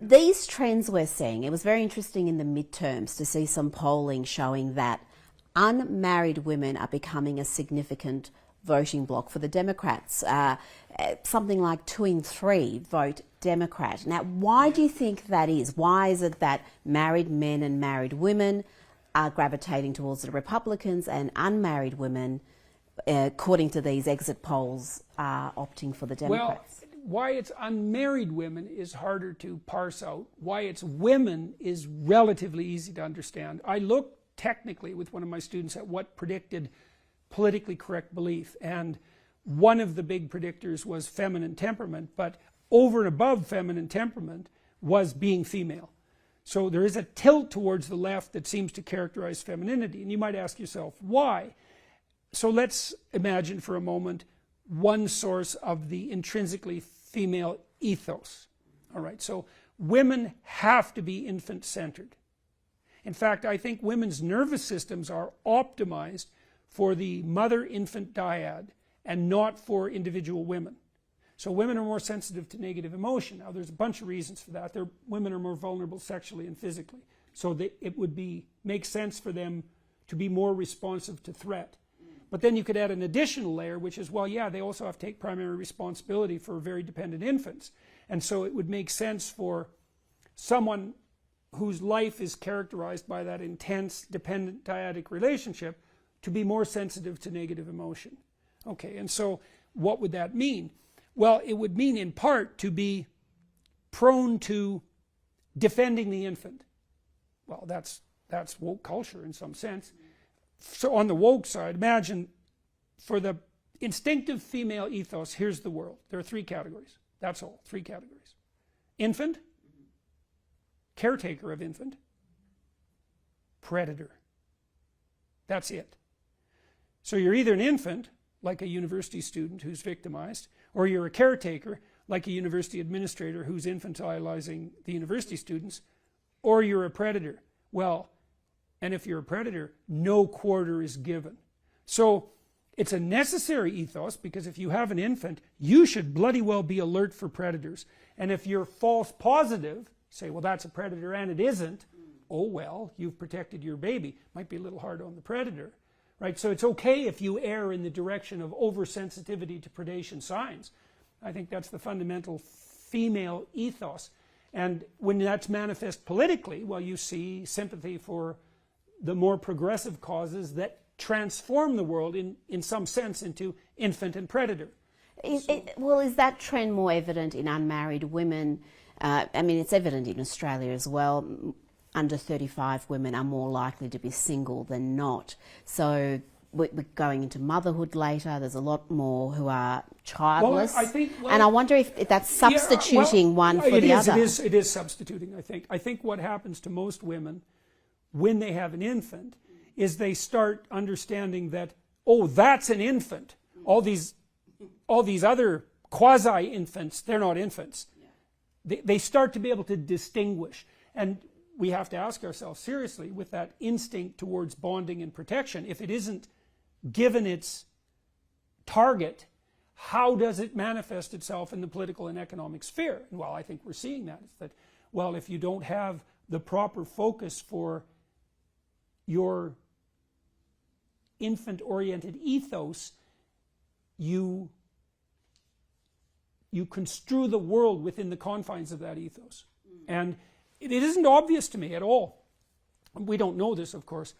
These trends we're seeing, it was very interesting in the midterms to see some polling showing that unmarried women are becoming a significant voting bloc for the Democrats. Something like 2 in 3 vote Democrat. Now, why do you think that is? Why is it that married men and married women are gravitating towards the Republicans and unmarried women, according to these exit polls, are opting for the Democrats? Well, why it's unmarried women is harder to parse out. Why it's women is relatively easy to understand. I looked technically with one of my students at what predicted politically correct belief, and one of the big predictors was feminine temperament, but over and above feminine temperament was being female. So there is a tilt towards the left that seems to characterize femininity, and you might ask yourself why. So let's imagine for a moment one source of the intrinsically female ethos. All right, so women have to be infant-centered. In fact, I think women's nervous systems are optimized for the mother-infant dyad and not for individual women. So women are more sensitive to negative emotion. Now there's a bunch of reasons for that. Women are more vulnerable sexually and physically. So it would make sense for them to be more responsive to threat. But then you could add an additional layer, which is, well, yeah, they also have to take primary responsibility for very dependent infants. And so it would make sense for someone whose life is characterized by that intense dependent dyadic relationship to be more sensitive to negative emotion. Okay, and so what would that mean? Well, it would mean in part to be prone to defending the infant. Well, that's woke culture in some sense. So on the woke side, imagine for the instinctive female ethos, here's the world. There are 3 categories. That's all, 3 categories. Infant, caretaker of infant, predator. That's it. So you're either an infant, like a university student who's victimized, or you're a caretaker, like a university administrator who's infantilizing the university students, or you're a predator. Well, and if you're a predator, no quarter is given. So it's a necessary ethos, because if you have an infant, you should bloody well be alert for predators. And if you're false positive, say, well, that's a predator and it isn't, oh well, you've protected your baby. Might be a little hard on the predator. Right? So it's okay if you err in the direction of oversensitivity to predation signs. I think that's the fundamental female ethos. And when that's manifest politically, well, you see sympathy for the more progressive causes that transform the world in some sense into infant and predator. Well, is that trend more evident in unmarried women? I mean, it's evident in Australia as well. Under 35 women are more likely to be single than not. So we're going into motherhood later. There's a lot more who are childless. Well, and I wonder if that's substituting one for the other. It is substituting, I think. I think what happens to most women when they have an infant is they start understanding that, oh, that's an infant. All these other quasi-infants, they're not infants. They start to be able to distinguish. And we have to ask ourselves seriously, with that instinct towards bonding and protection, if it isn't given its target, how does it manifest itself in the political and economic sphere? And well, I think we're seeing that. It's that, well, if you don't have the proper focus for your infant-oriented ethos, you construe the world within the confines of that ethos. And it isn't obvious to me at all. We don't know this, of course.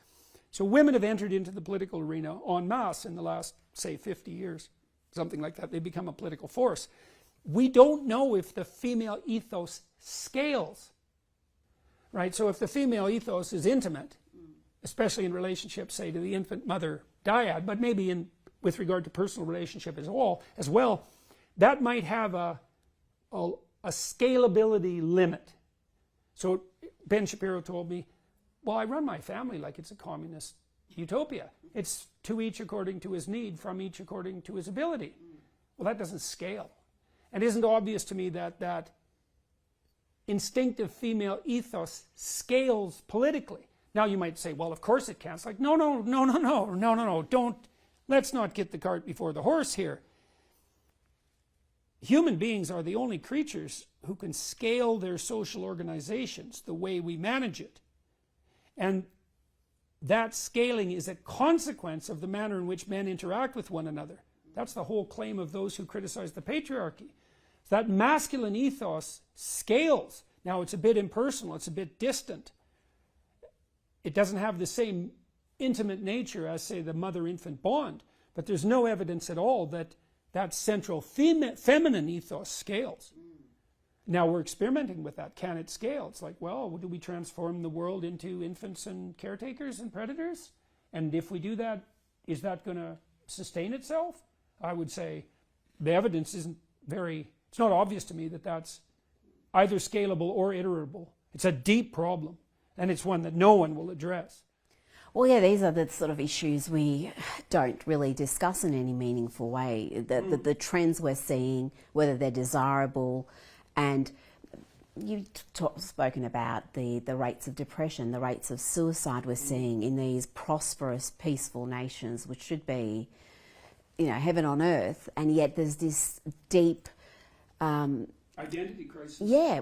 So women have entered into the political arena en masse in the last, say, 50 years, something like that. They become a political force. We don't know if the female ethos scales, right? So if the female ethos is intimate, especially in relationship, say, to the infant mother dyad, but maybe with regard to personal relationship as well, that might have a scalability limit. So Ben Shapiro told me, well, I run my family like it's a communist utopia. It's to each according to his need, from each according to his ability. Well, that doesn't scale. And it isn't obvious to me that instinctive female ethos scales politically. Now you might say, well, of course it can. It's like, no, let's not get the cart before the horse here. Human beings are the only creatures who can scale their social organizations the way we manage it. And that scaling is a consequence of the manner in which men interact with one another. That's the whole claim of those who criticize the patriarchy. That masculine ethos scales. Now, it's a bit impersonal, it's a bit distant. It doesn't have the same intimate nature as, say, the mother-infant bond, but there's no evidence at all that that central feminine ethos scales. Now we're experimenting with that. Can it scale? It's like, well, do we transform the world into infants and caretakers and predators? And if we do that, is that going to sustain itself? I would say the evidence isn't it's not obvious to me that that's either scalable or iterable. It's a deep problem, and it's one that no one will address. Well, yeah, these are the sort of issues we don't really discuss in any meaningful way. The trends we're seeing, whether they're desirable, and you've spoken about the rates of depression, the rates of suicide we're seeing in these prosperous, peaceful nations, which should be, heaven on earth, and yet there's this deep identity crisis. Yeah.